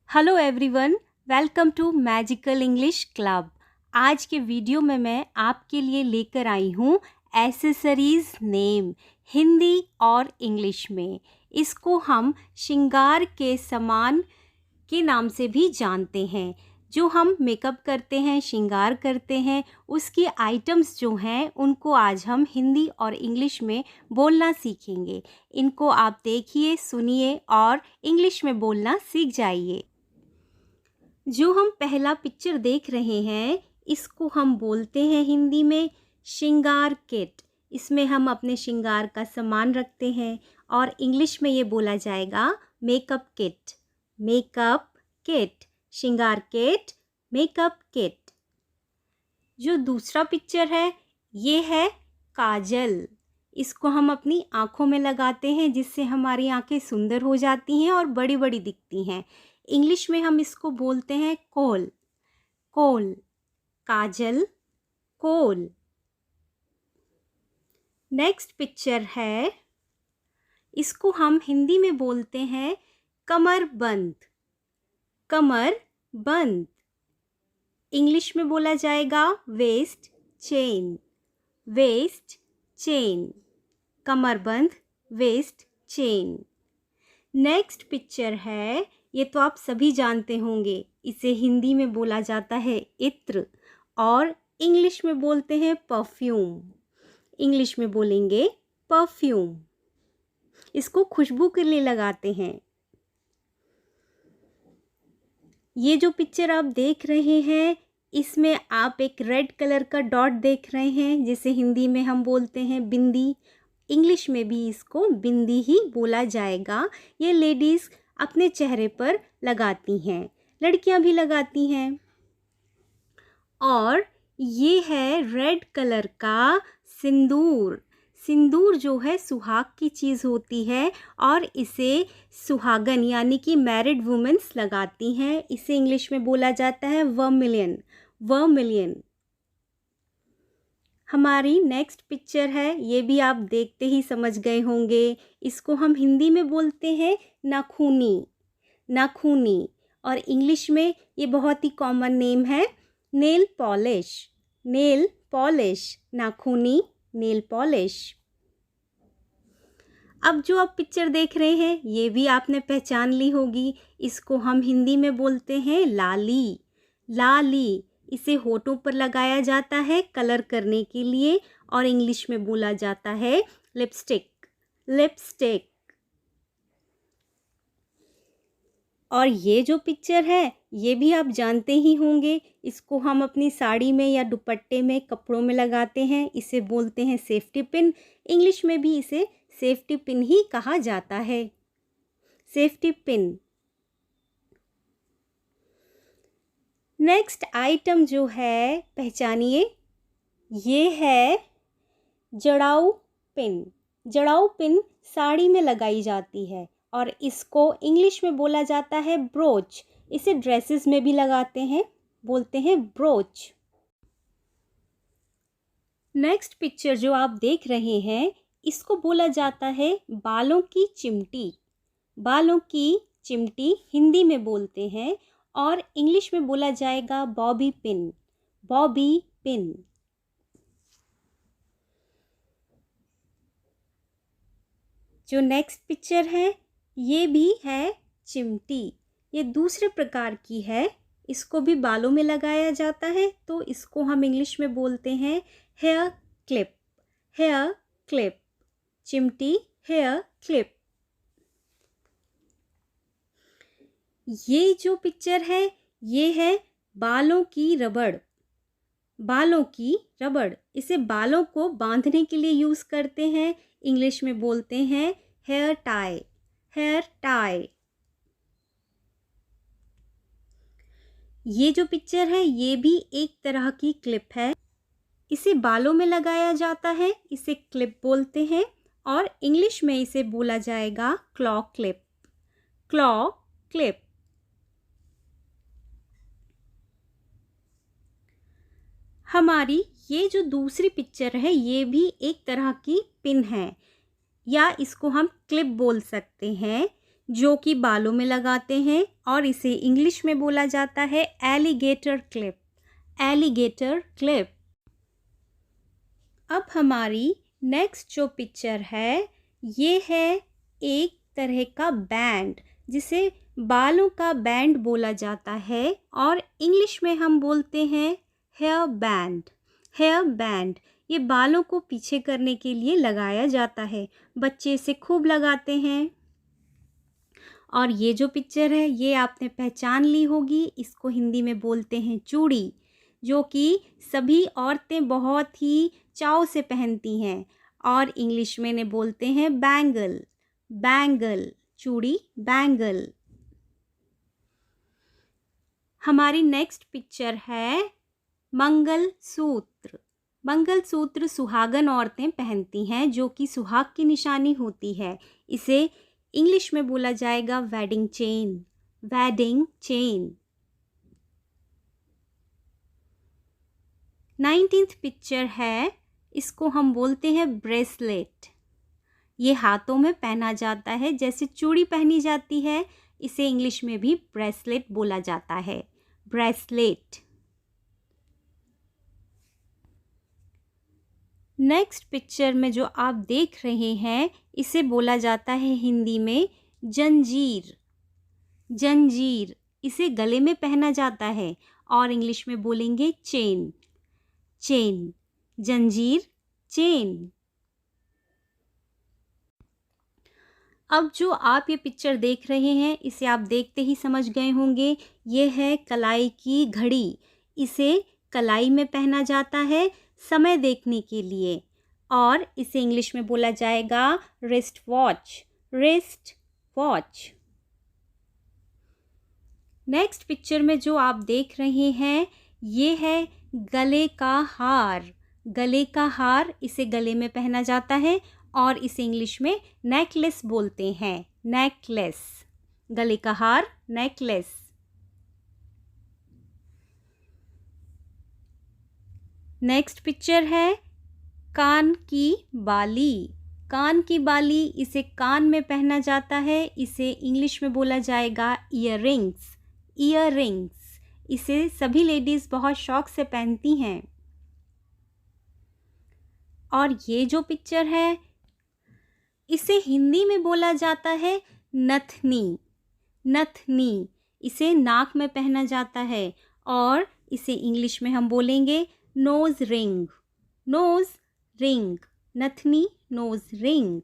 Hello everyone, welcome to magical English club. आज के video में मैं आपके लिए लेकर आई हूँ एसेसरीज नेम हिंदी और इंग्लिश में। इसको हम श्रृंगार के सामान के नाम से भी जानते हैं। जो हम मेकअप करते हैं, श्रृंगार करते हैं, उसकी आइटम्स जो हैं उनको आज हम हिंदी और इंग्लिश में बोलना सीखेंगे। इनको आप देखिए, सुनिए और इंग्लिश में बोलना सीख जाइए। जो हम पहला पिक्चर देख रहे हैं इसको हम बोलते हैं हिंदी में श्रृंगार किट। इसमें हम अपने श्रृंगार का सामान रखते हैं और इंग्लिश में ये बोला जाएगा मेकअप किट। मेकअप किट, श्रृंगार किट, मेकअप किट। जो दूसरा पिक्चर है ये है काजल। इसको हम अपनी आँखों में लगाते हैं जिससे हमारी आँखें सुंदर हो जाती हैं और बड़ी बड़ी दिखती हैं। इंग्लिश में हम इसको बोलते हैं कोल। कोल, काजल, कोल। नेक्स्ट पिक्चर है, इसको हम हिंदी में बोलते हैं कमर बंद। कमर बंद। इंग्लिश में बोला जाएगा वेस्ट चेन। वेस्ट चेन, कमर बंद, वेस्ट चेन। नेक्स्ट पिक्चर है, ये तो आप सभी जानते होंगे, इसे हिंदी में बोला जाता है इत्र और इंग्लिश में बोलते हैं परफ्यूम। इंग्लिश में बोलेंगे परफ्यूम। इसको खुशबू के लिए लगाते हैं। ये जो पिक्चर आप देख रहे हैं इसमें आप एक रेड कलर का डॉट देख रहे हैं जिसे हिंदी में हम बोलते हैं बिंदी। इंग्लिश में भी इसको बिंदी ही बोला जाएगा। ये लेडीज़ अपने चेहरे पर लगाती हैं, लड़कियां भी लगाती हैं। और ये है रेड कलर का सिंदूर। सिंदूर जो है सुहाग की चीज़ होती है और इसे सुहागन यानी कि मैरिड वुमेन्स लगाती हैं। इसे इंग्लिश में बोला जाता है वर्मिलियन। वर्मिलियन। हमारी नेक्स्ट पिक्चर है, ये भी आप देखते ही समझ गए होंगे। इसको हम हिंदी में बोलते हैं नाखूनी। नाखूनी। और इंग्लिश में ये बहुत ही कॉमन नेम है नेल पॉलिश। नेल पॉलिश, नाखूनी, नेल पॉलिश। अब जो आप पिक्चर देख रहे हैं ये भी आपने पहचान ली होगी। इसको हम हिंदी में बोलते हैं लाली। लाली। इसे होठों पर लगाया जाता है कलर करने के लिए और इंग्लिश में बोला जाता है लिपस्टिक। लिपस्टिक। और ये जो पिक्चर है ये भी आप जानते ही होंगे। इसको हम अपनी साड़ी में या दुपट्टे में, कपड़ों में लगाते हैं। इसे बोलते हैं सेफ्टी पिन। इंग्लिश में भी इसे सेफ्टी पिन ही कहा जाता है। Safety pin. नेक्स्ट आइटम जो है पहचानिए, ये है जड़ाऊ पिन। जड़ाऊ पिन साड़ी में लगाई जाती है और इसको इंग्लिश में बोला जाता है ब्रोच। इसे ड्रेसेस में भी लगाते हैं, बोलते हैं ब्रोच। नेक्स्ट पिक्चर जो आप देख रहे हैं इसको बोला जाता है बालों की चिमटी। बालों की चिमटी हिंदी में बोलते हैं और इंग्लिश में बोला जाएगा बॉबी पिन। Bobby pin. जो नेक्स्ट पिक्चर है ये भी है चिमटी। ये दूसरे प्रकार की है। इसको भी बालों में लगाया जाता है तो इसको हम इंग्लिश में बोलते हैं हेयर क्लिप। Hair clip. चिमटी, हेयर क्लिप। ये जो पिक्चर है ये है बालों की रबड़। बालों की रबड़। इसे बालों को बांधने के लिए यूज़ करते हैं। इंग्लिश में बोलते हैं हेयर टाई। Hair tie. ये जो पिक्चर है ये भी एक तरह की क्लिप है। इसे बालों में लगाया जाता है, इसे क्लिप बोलते हैं और इंग्लिश में इसे बोला जाएगा क्लॉ क्लिप। Claw clip. हमारी ये जो दूसरी पिक्चर है ये भी एक तरह की पिन है या इसको हम क्लिप बोल सकते हैं। जो कि बालों में लगाते हैं और इसे इंग्लिश में बोला जाता है एलिगेटर क्लिप। Alligator clip. अब हमारी नेक्स्ट जो पिक्चर है ये है एक तरह का बैंड जिसे बालों का बैंड बोला जाता है और इंग्लिश में हम बोलते हैं हेयर बैंड। हेयर बैंड ये बालों को पीछे करने के लिए लगाया जाता है। बच्चे इसे खूब लगाते हैं। और ये जो पिक्चर है ये आपने पहचान ली होगी, इसको हिंदी में बोलते हैं चूड़ी, जो कि सभी औरतें बहुत ही चाव से पहनती हैं और इंग्लिश में ने बोलते हैं बैंगल। बैंगल, चूड़ी, बैंगल। हमारी नेक्स्ट पिक्चर है मंगलसूत्र। मंगलसूत्र सुहागन औरतें पहनती हैं जो कि सुहाग की निशानी होती है। इसे इंग्लिश में बोला जाएगा wedding chain. Wedding chain. 19th picture है, इसको हम बोलते हैं ब्रेसलेट। ये हाथों में पहना जाता है, जैसे चूड़ी पहनी जाती है, इसे इंग्लिश में भी ब्रेसलेट बोला जाता है। ब्रेसलेट। नेक्स्ट पिक्चर में जो आप देख रहे हैं इसे बोला जाता है हिंदी में जंजीर। जंजीर, इसे गले में पहना जाता है और इंग्लिश में बोलेंगे चेन। चेन, जंजीर, चेन। अब जो आप ये पिक्चर देख रहे हैं इसे आप देखते ही समझ गए होंगे, ये है कलाई की घड़ी। इसे कलाई में पहना जाता है समय देखने के लिए और इसे इंग्लिश में बोला जाएगा wrist watch. Wrist watch. Next picture में जो आप देख रहे हैं ये है गले का हार। गले का हार, इसे गले में पहना जाता है और इसे इंग्लिश में नेकलेस बोलते हैं। नेकलेस। गले का हार, नेकलेस। नेक्स्ट पिक्चर है कान की बाली। कान की बाली, इसे कान में पहना जाता है, इसे इंग्लिश में बोला जाएगा ईयररिंग्स। ईयररिंग्स, इसे सभी लेडीज बहुत शौक से पहनती हैं। और ये जो पिक्चर है इसे हिंदी में बोला जाता है नथनी। नथनी, इसे नाक में पहना जाता है और इसे इंग्लिश में हम बोलेंगे नोज रिंग। नोज रिंग, नथनी, नोज रिंग।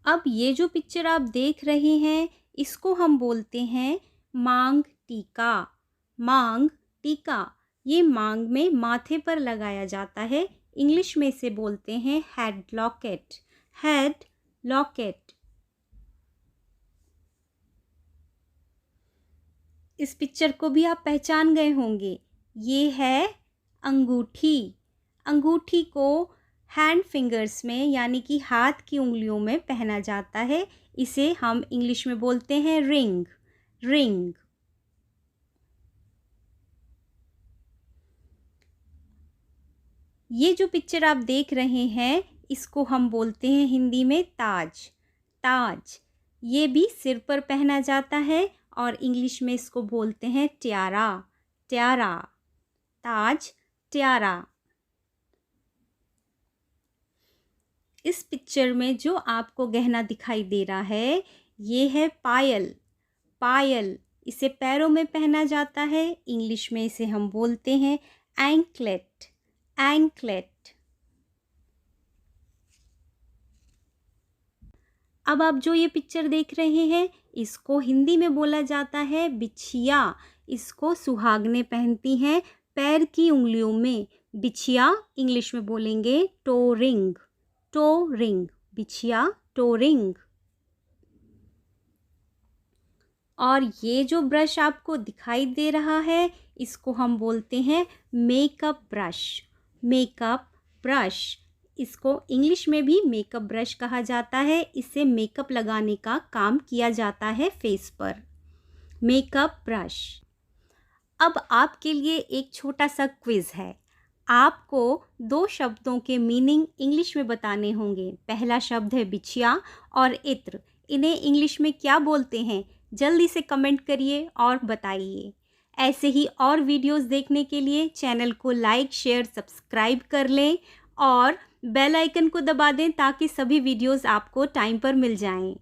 अब ये जो पिक्चर आप देख रहे हैं इसको हम बोलते हैं मांग टीका। मांग टीका, ये मांग में माथे पर लगाया जाता है, इंग्लिश में इसे बोलते हैं हेड लॉकेट। Head locket. इस पिक्चर को भी आप पहचान गए होंगे, ये है अंगूठी। अंगूठी को हैंड फिंगर्स में यानी कि हाथ की उंगलियों में पहना जाता है, इसे हम इंग्लिश में बोलते हैं रिंग। रिंग। ये जो पिक्चर आप देख रहे हैं इसको हम बोलते हैं हिंदी में ताज। ताज, ये भी सिर पर पहना जाता है और इंग्लिश में इसको बोलते हैं टियारा। टियारा, ताज, टियारा। इस पिक्चर में जो आपको गहना दिखाई दे रहा है ये है पायल। पायल, इसे पैरों में पहना जाता है, इंग्लिश में इसे हम बोलते हैं एंकलेट। एंकलेट। अब आप जो ये पिक्चर देख रहे हैं इसको हिंदी में बोला जाता है बिछिया। इसको सुहागनें पहनती हैं पैर की उंगलियों में। बिछिया, इंग्लिश में बोलेंगे टो रिंग। टो रिंग, बिछिया, टो रिंग। और ये जो ब्रश आपको दिखाई दे रहा है इसको हम बोलते हैं मेकअप ब्रश। मेकअप ब्रश, इसको इंग्लिश में भी मेकअप ब्रश कहा जाता है, इससे मेकअप लगाने का काम किया जाता है फेस पर। Makeup brush. अब आपके लिए एक छोटा सा क्विज है। आपको 2 शब्दों के मीनिंग इंग्लिश में बताने होंगे। पहला शब्द है बिछिया और इत्र। इन्हें इंग्लिश में क्या बोलते हैं? जल्दी से कमेंट करिए और बताइए। ऐसे ही और वीडियोस देखने के लिए चैनल को लाइक, शेयर, सब्सक्राइब कर लें और बेल आइकन को दबा दें ताकि सभी वीडियोस आपको टाइम पर मिल जाएं।